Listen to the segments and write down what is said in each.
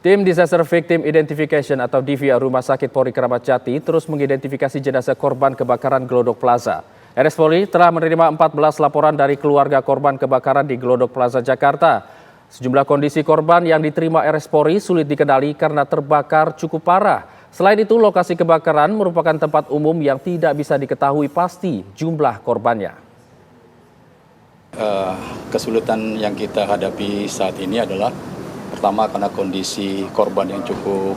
Tim Disaster Victim Identification atau DVI Rumah Sakit Polri Kramat Jati terus mengidentifikasi jenazah korban kebakaran Glodok Plaza. RS Polri telah menerima 14 laporan dari keluarga korban kebakaran di Glodok Plaza, Jakarta. Sejumlah kondisi korban yang diterima RS Polri sulit dikenali karena terbakar cukup parah. Selain itu, lokasi kebakaran merupakan tempat umum yang tidak bisa diketahui pasti jumlah korbannya. Kesulitan yang kita hadapi saat ini adalah pertama karena kondisi korban yang cukup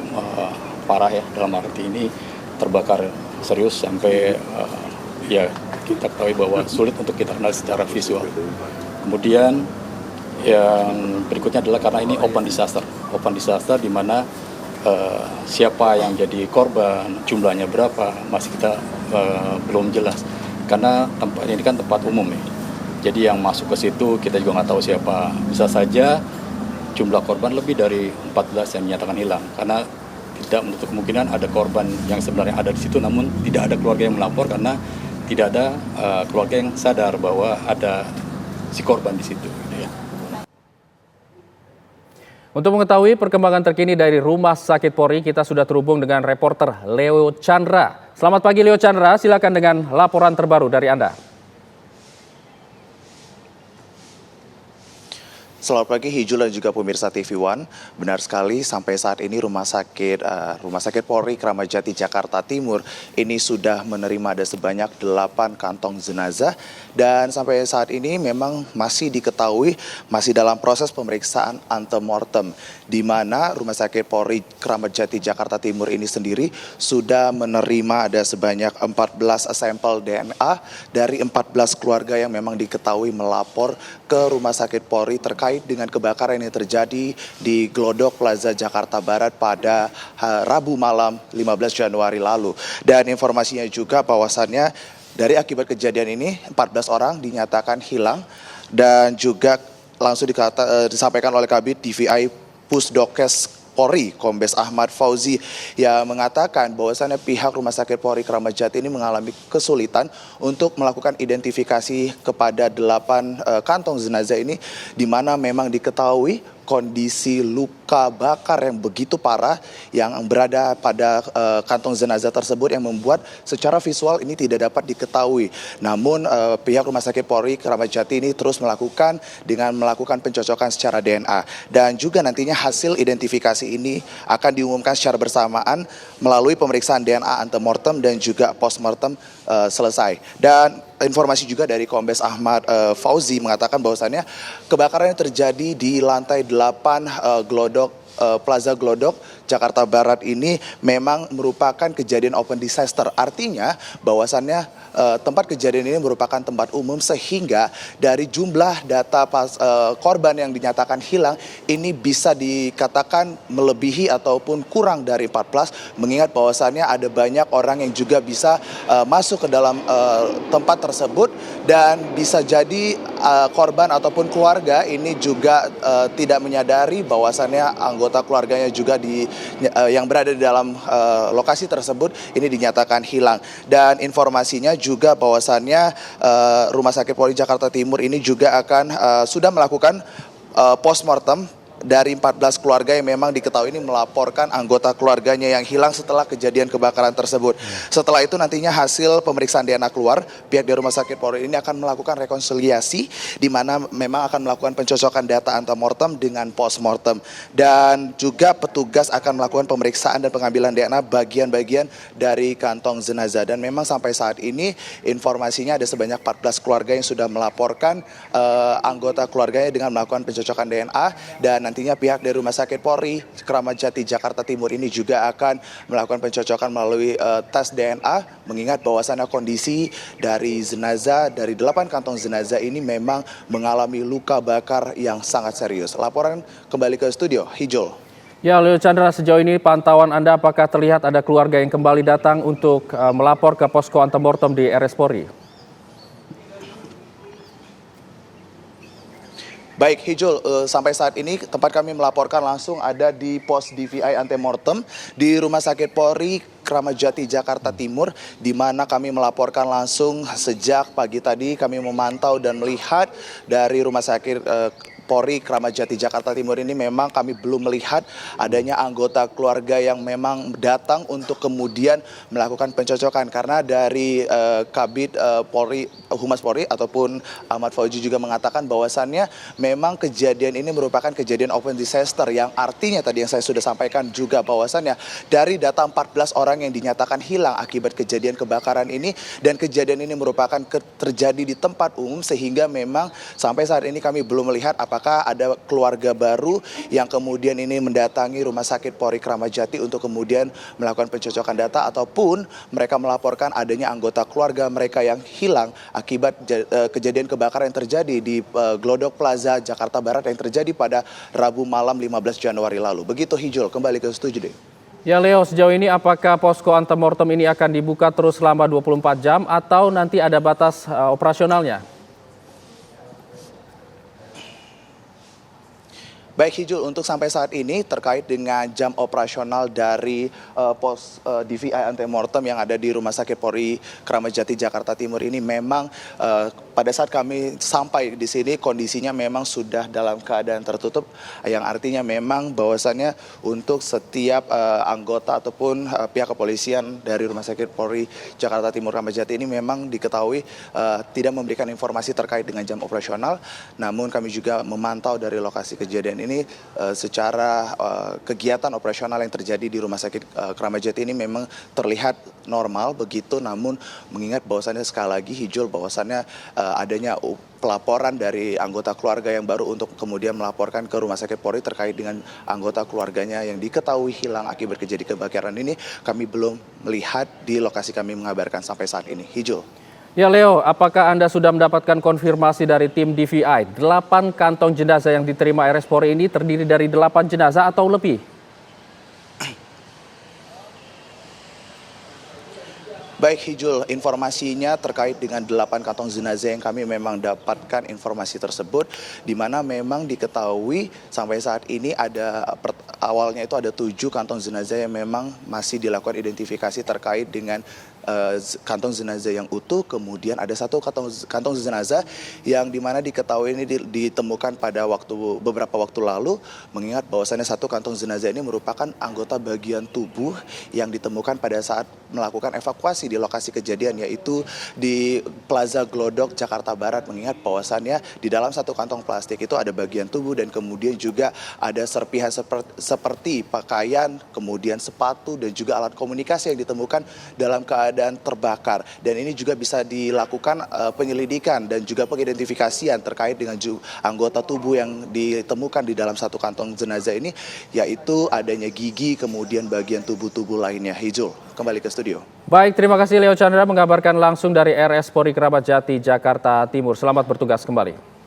parah ya, dalam arti ini terbakar serius sampai ya kita ketahui bahwa sulit untuk kita kenal secara visual. Kemudian yang berikutnya adalah karena ini open disaster di mana siapa yang jadi korban, jumlahnya berapa masih kita belum jelas karena tempat ini kan tempat umum ya. Jadi yang masuk ke situ kita juga nggak tahu siapa. Bisa saja jumlah korban lebih dari 14 yang dinyatakan hilang karena tidak menutup kemungkinan ada korban yang sebenarnya ada di situ namun tidak ada keluarga yang melapor karena tidak ada keluarga yang sadar bahwa ada si korban di situ. Ya. Untuk mengetahui perkembangan terkini dari Rumah Sakit Polri, kita sudah terhubung dengan reporter Leo Chandra. Selamat pagi Leo Chandra, silakan dengan laporan terbaru dari Anda. Selamat pagi Hijul dan juga pemirsa TV One. Benar sekali sampai saat ini Rumah Sakit Polri Kramat Jati Jakarta Timur ini sudah menerima ada sebanyak 8 kantong jenazah dan sampai saat ini memang masih diketahui masih dalam proses pemeriksaan antemortem di mana Rumah Sakit Polri Kramat Jati Jakarta Timur ini sendiri sudah menerima ada sebanyak 14 sampel DNA dari 14 keluarga yang memang diketahui melapor ke Rumah Sakit Polri terkait dengan kebakaran yang terjadi di Glodok Plaza Jakarta Barat pada Rabu malam 15 Januari lalu. Dan informasinya juga bahwasannya dari akibat kejadian ini 14 orang dinyatakan hilang dan juga langsung disampaikan oleh Kabid DVI Pusdokes Polri, Kombes Ahmad Fauzi, yang mengatakan bahwasannya pihak Rumah Sakit Polri Kramat Jati ini mengalami kesulitan untuk melakukan identifikasi kepada 8 kantong jenazah ini, di mana memang diketahui kondisi luka bakar yang begitu parah yang berada pada kantong jenazah tersebut yang membuat secara visual ini tidak dapat diketahui. Namun pihak Rumah Sakit Polri Kramat Jati ini terus melakukan pencocokan secara DNA dan juga nantinya hasil identifikasi ini akan diumumkan secara bersamaan melalui pemeriksaan DNA antemortem dan juga postmortem selesai. Dan informasi juga dari Kombes Ahmad Fauzi mengatakan bahwasannya kebakaran yang terjadi di lantai 8 Plaza Glodok Jakarta Barat ini memang merupakan kejadian open disaster. Artinya bahwasannya tempat kejadian ini merupakan tempat umum sehingga dari jumlah data korban yang dinyatakan hilang ini bisa dikatakan melebihi ataupun kurang dari 14 mengingat bahwasannya ada banyak orang yang juga bisa masuk ke dalam tempat tersebut dan bisa jadi korban ataupun keluarga ini juga tidak menyadari bahwasannya anggota keluarganya juga yang berada di dalam lokasi tersebut ini dinyatakan hilang. Dan informasinya juga bahwasannya Rumah Sakit Polri Jakarta Timur ini juga akan sudah melakukan postmortem dari 14 keluarga yang memang diketahui ini melaporkan anggota keluarganya yang hilang setelah kejadian kebakaran tersebut. Setelah itu nantinya hasil pemeriksaan DNA keluar, pihak dari Rumah Sakit Polri ini akan melakukan rekonsiliasi di mana memang akan melakukan pencocokan data antemortem dengan postmortem dan juga petugas akan melakukan pemeriksaan dan pengambilan DNA bagian-bagian dari kantong jenazah. Dan memang sampai saat ini informasinya ada sebanyak 14 keluarga yang sudah melaporkan anggota keluarganya dengan melakukan pencocokan DNA dan nantinya pihak dari Rumah Sakit Polri Kramat Jati Jakarta Timur ini juga akan melakukan pencocokan melalui tes DNA mengingat bahwasannya kondisi dari 8 kantong jenazah ini memang mengalami luka bakar yang sangat serius. Laporan kembali ke studio, Hijul. Ya, Leo Chandra, sejauh ini pantauan Anda apakah terlihat ada keluarga yang kembali datang untuk melapor ke posko antemortem di RS Polri? Baik, Hijul, sampai saat ini tempat kami melaporkan langsung ada di pos DVI antemortem di Rumah Sakit Polri Kramat Jati Jakarta Timur, di mana kami melaporkan langsung sejak pagi tadi kami memantau dan melihat dari Rumah Sakit Polri Kramat Jati Jakarta Timur ini memang kami belum melihat adanya anggota keluarga yang memang datang untuk kemudian melakukan pencocokan, karena dari Kabid Polri Humas Polri ataupun Ahmad Fauzi juga mengatakan bahwasannya memang kejadian ini merupakan kejadian open disaster, yang artinya tadi yang saya sudah sampaikan juga bahwasannya dari data 14 orang yang dinyatakan hilang akibat kejadian kebakaran ini, dan kejadian ini merupakan terjadi di tempat umum, sehingga memang sampai saat ini kami belum melihat apakah ada keluarga baru yang kemudian ini mendatangi Rumah Sakit Polri Kramat Jati untuk kemudian melakukan pencocokan data, ataupun mereka melaporkan adanya anggota keluarga mereka yang hilang akibat kejadian kebakaran yang terjadi di Glodok Plaza Jakarta Barat yang terjadi pada Rabu malam 15 Januari lalu. Begitu Hijul, kembali ke studio deh. Ya Leo, sejauh ini apakah posko antemortem ini akan dibuka terus selama 24 jam atau nanti ada batas operasionalnya? Baik Hijul, untuk sampai saat ini terkait dengan jam operasional dari pos DVI antemortem yang ada di Rumah Sakit Polri Kramat Jati Jakarta Timur ini memang pada saat kami sampai di sini kondisinya memang sudah dalam keadaan tertutup, yang artinya memang bahwasannya untuk setiap anggota ataupun pihak kepolisian dari Rumah Sakit Polri Jakarta Timur Kramat Jati ini memang diketahui tidak memberikan informasi terkait dengan jam operasional. Namun kami juga memantau dari lokasi kejadian ini secara kegiatan operasional yang terjadi di Rumah Sakit Kramat Jati ini memang terlihat normal begitu, namun mengingat bahwasannya sekali lagi Hijul bahwasannya adanya pelaporan dari anggota keluarga yang baru untuk kemudian melaporkan ke Rumah Sakit Polri terkait dengan anggota keluarganya yang diketahui hilang akibat kejadian kebakaran ini, kami belum melihat di lokasi kami mengabarkan sampai saat ini. Hijul. Ya Leo, apakah Anda sudah mendapatkan konfirmasi dari tim DVI? 8 kantong jenazah yang diterima RS Polri ini terdiri dari 8 jenazah atau lebih? Baik Hijul, informasinya terkait dengan 8 kantong jenazah yang kami memang dapatkan informasi tersebut, di mana memang diketahui sampai saat ini awalnya itu ada 7 kantong jenazah yang memang masih dilakukan identifikasi terkait dengan kantong jenazah yang utuh. Kemudian ada 1 kantong jenazah yang dimana diketahui ini ditemukan pada beberapa waktu lalu, mengingat bahwasannya 1 kantong jenazah ini merupakan anggota bagian tubuh yang ditemukan pada saat melakukan evakuasi di lokasi kejadian, yaitu di Plaza Glodok Jakarta Barat, mengingat bahwasannya di dalam 1 kantong plastik itu ada bagian tubuh dan kemudian juga ada serpihan seperti pakaian, kemudian sepatu dan juga alat komunikasi yang ditemukan dalam keadaan terbakar. Dan ini juga bisa dilakukan penyelidikan dan juga pengidentifikasian terkait dengan anggota tubuh yang ditemukan di dalam 1 kantong jenazah ini, yaitu adanya gigi, kemudian bagian tubuh-tubuh lainnya. Hijul, kembali ke studio. Baik, terima kasih Leo Chandra mengabarkan langsung dari RS Polri Kramat Jati Jakarta Timur. Selamat bertugas kembali.